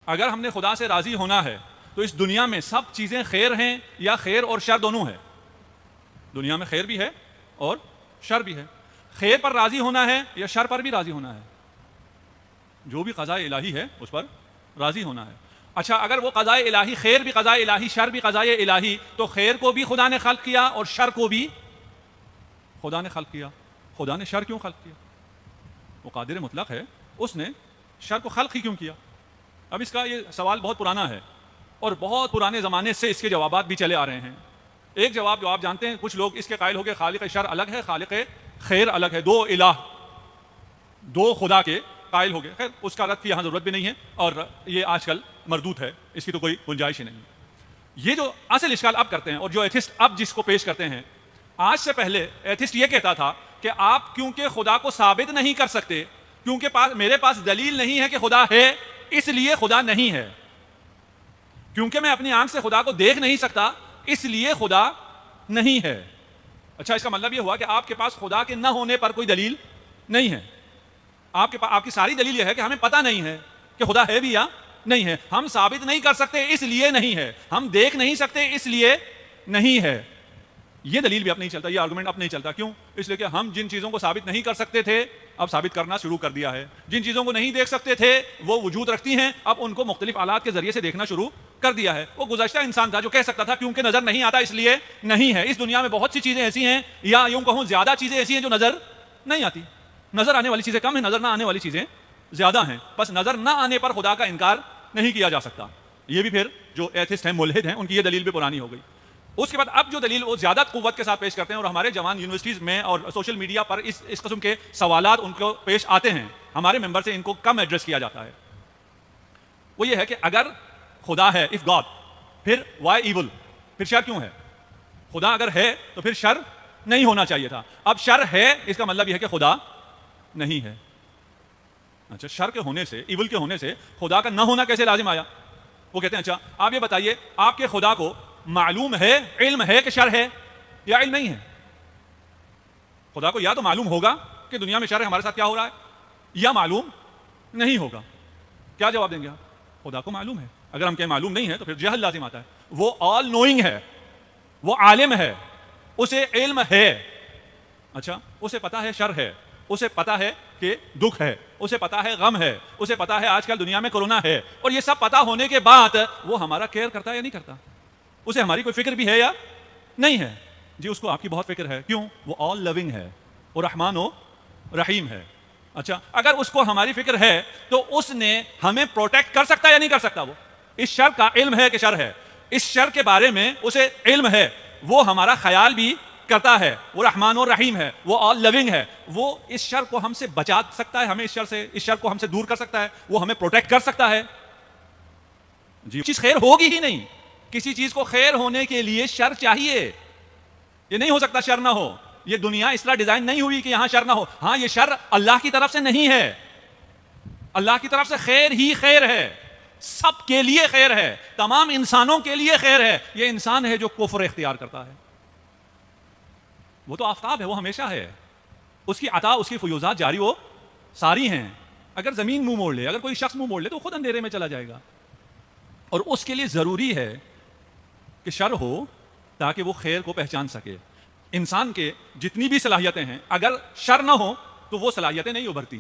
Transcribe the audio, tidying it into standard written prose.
اگر ہم نے خدا سے راضی ہونا ہے تو اس دنیا میں سب چیزیں خیر ہیں یا خیر اور شر دونوں ہے؟ دنیا میں خیر بھی ہے اور شر بھی ہے. خیر پر راضی ہونا ہے یا شر پر بھی راضی ہونا ہے؟ جو بھی قضاء الہی ہے اس پر راضی ہونا ہے. اچھا اگر وہ قضاء الہی خیر بھی قضاء الہی شر بھی قضاء الہی، تو خیر کو بھی خدا نے خلق کیا اور شر کو بھی خدا نے خلق کیا. خدا نے شر کیوں خلق کیا؟ وہ قادر مطلق ہے، اس نے شر کو خلق ہی کیوں کیا؟ اب اس کا یہ سوال بہت پرانا ہے اور بہت پرانے زمانے سے اس کے جوابات بھی چلے آ رہے ہیں. ایک جواب جو آپ جانتے ہیں، کچھ لوگ اس کے قائل ہو کے خالق شر الگ ہے، خالق خیر الگ ہے، دو الہ، دو خدا کے قائل ہو گئے. خیر اس کا رد کی یہاں ضرورت بھی نہیں ہے اور یہ آج کل مردود ہے، اس کی تو کوئی گنجائش ہی نہیں. یہ جو اصل اشکال اب کرتے ہیں اور جو ایتھسٹ اب جس کو پیش کرتے ہیں، آج سے پہلے ایتھسٹ یہ کہتا تھا کہ آپ کیونکہ خدا کو ثابت نہیں کر سکتے، کیونکہ میرے پاس دلیل نہیں ہے کہ خدا ہے، اس لیے خدا نہیں ہے. کیونکہ میں اپنی آنکھ سے خدا کو دیکھ نہیں سکتا، اس لیے خدا نہیں ہے. اچھا اس کا مطلب یہ ہوا کہ آپ کے پاس خدا کے نہ ہونے پر کوئی دلیل نہیں ہے. آپ کی ساری دلیل یہ ہے کہ ہمیں پتہ نہیں ہے کہ خدا ہے بھی یا نہیں ہے. ہم ثابت نہیں کر سکتے اس لیے نہیں ہے، ہم دیکھ نہیں سکتے اس لیے نہیں ہے. یہ دلیل بھی اب نہیں چلتا، یہ آرگومنٹ اب نہیں چلتا. کیوں؟ اس لیے کہ ہم جن چیزوں کو ثابت نہیں کر سکتے تھے اب ثابت کرنا شروع کر دیا ہے. جن چیزوں کو نہیں دیکھ سکتے تھے وہ وجود رکھتی ہیں، اب ان کو مختلف آلات کے ذریعے سے دیکھنا شروع کر دیا ہے. وہ گزشتہ انسان تھا جو کہہ سکتا تھا کیونکہ نظر نہیں آتا اس لیے نہیں ہے. اس دنیا میں بہت سی چیزیں ایسی ہیں، یا یوں کہوں زیادہ چیزیں ایسی ہیں جو نظر نہیں آتی. نظر آنے والی چیزیں کم ہیں، نظر نہ آنے والی چیزیں زیادہ ہیں. بس نظر نہ آنے پر خدا کا انکار نہیں کیا جا سکتا. یہ بھی پھر جو ایتھسٹ ہیں، ملحد ہیں، ان کی یہ دلیل بھی پرانی ہو گئی. اس کے بعد اب جو دلیل وہ زیادہ قوت کے ساتھ پیش کرتے ہیں اور ہمارے جوان یونیورسٹیز میں اور سوشل میڈیا پر اس قسم کے سوالات ان کو پیش آتے ہیں، ہمارے ممبر سے ان کو کم ایڈریس کیا جاتا ہے. وہ یہ ہے کہ اگر خدا ہے، اف گاڈ، پھر وائی ایول، پھر شر کیوں ہے؟ خدا اگر ہے تو پھر شر نہیں ہونا چاہیے تھا. اب شر ہے اس کا مطلب یہ ہے کہ خدا نہیں ہے. اچھا شر کے ہونے سے، ایول کے ہونے سے خدا کا نہ ہونا کیسے لازم آیا؟ وہ کہتے ہیں اچھا آپ یہ بتائیے آپ کے خدا کو معلوم ہے، علم ہے کہ شر ہے یا علم نہیں ہے؟ خدا کو یا تو معلوم ہوگا کہ دنیا میں شر ہے، ہمارے ساتھ کیا ہو رہا ہے، یا معلوم نہیں ہوگا. کیا جواب دیں گے آپ؟ خدا کو معلوم ہے. اگر ہم کہیں معلوم نہیں ہے تو پھر جہل لازم آتا ہے. وہ آل نوئنگ ہے، وہ عالم ہے، اسے علم ہے. اچھا اسے پتا ہے شر ہے، اسے پتا ہے کہ دکھ ہے، اسے پتا ہے غم ہے، اسے پتا ہے آج کل دنیا میں کورونا ہے، اور یہ سب پتا ہونے کے بعد وہ ہمارا کیئر کرتا ہے یا نہیں کرتا؟ اسے ہماری کوئی فکر بھی ہے یا نہیں ہے؟ جی اس کو آپ کی بہت فکر ہے. کیوں؟ وہ آل لونگ ہے، وہ رحمان و رحیم ہے. اچھا اگر اس کو ہماری فکر ہے تو اس نے ہمیں پروٹیکٹ کر سکتا ہے یا نہیں کر سکتا؟ وہ اس شر کا علم ہے کہ شر ہے، اس شر کے بارے میں اسے علم ہے، وہ ہمارا خیال بھی کرتا ہے، وہ رحمان و رحیم ہے، وہ آل لونگ ہے. وہ اس شر کو ہم سے بچا سکتا ہے، ہمیں اس شر کو ہم سے دور کر سکتا ہے، وہ ہمیں پروٹیکٹ کر سکتا ہے. جی چیز خیر ہوگی ہی نہیں. کسی چیز کو خیر ہونے کے لیے شر چاہیے. یہ نہیں ہو سکتا شر نہ ہو. یہ دنیا اس طرح ڈیزائن نہیں ہوئی کہ یہاں شر نہ ہو. ہاں یہ شر اللہ کی طرف سے نہیں ہے، اللہ کی طرف سے خیر ہی خیر ہے، سب کے لیے خیر ہے، تمام انسانوں کے لیے خیر ہے. یہ انسان ہے جو کفر اختیار کرتا ہے. وہ تو آفتاب ہے، وہ ہمیشہ ہے، اس کی عطا، اس کی فیوزات جاری وہ ساری ہیں. اگر زمین منہ موڑ لے، اگر کوئی شخص منہ موڑ لے تو خود اندھیرے میں چلا جائے گا. اور اس کے لیے ضروری ہے کہ شر ہو تاکہ وہ خیر کو پہچان سکے. انسان کے جتنی بھی صلاحیتیں ہیں اگر شر نہ ہو تو وہ صلاحیتیں نہیں ابھرتی.